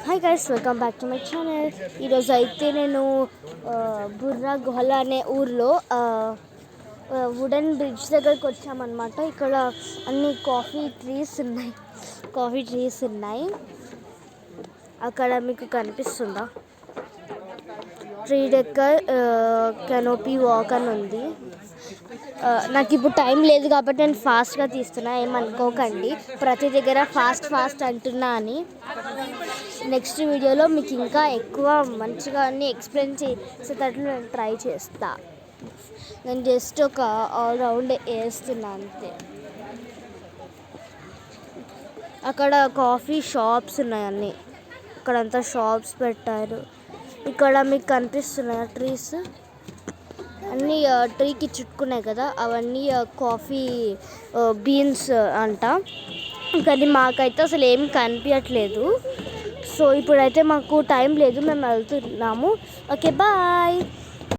Hi guys, welcome back to my channel. ఈరోజు అయితే నేను బుర్రా గుహల అనే ఊర్లో వుడెన్ బ్రిడ్జ్ దగ్గరికి వచ్చామన్నమాట. ఇక్కడ అన్ని కాఫీ ట్రీస్ ఉన్నాయి. అక్కడ మీకు కనిపిస్తుందా? ట్రీ డెక్కర్ కెనోపీ వాక్ అని ఉంది. నాకు ఇప్పుడు టైం లేదు కాబట్టి నేను ఫాస్ట్గా తీస్తున్నా, ఏమనుకోకండి. ప్రతి దగ్గర ఫాస్ట్ అంటున్నా అని. నెక్స్ట్ వీడియోలో మీకు ఇంకా ఎక్కువ మంచిగా అన్నీ ఎక్స్ప్లెయిన్ చేసేటట్లు నేను ట్రై చేస్తా. నేను జస్ట్ ఒక ఆల్ రౌండ్ వేస్తున్నా అంతే. అక్కడ కాఫీ షాప్స్ ఉన్నాయి అన్నీ. ఇక్కడంతా షాప్స్ పెట్టారు. ఇక్కడ మీకు కనిపిస్తున్నాయి ట్రీస్ అన్నీ. ట్రీకి చుట్టుకున్నాయి కదా, అవన్నీ కాఫీ బీన్స్ అంట. కానీ మాకైతే అసలు ఏం కనిపించట్లేదు. సో ఇప్పుడైతే మాకు టైం లేదు, మేము వెళ్తున్నాము. Okay, bye.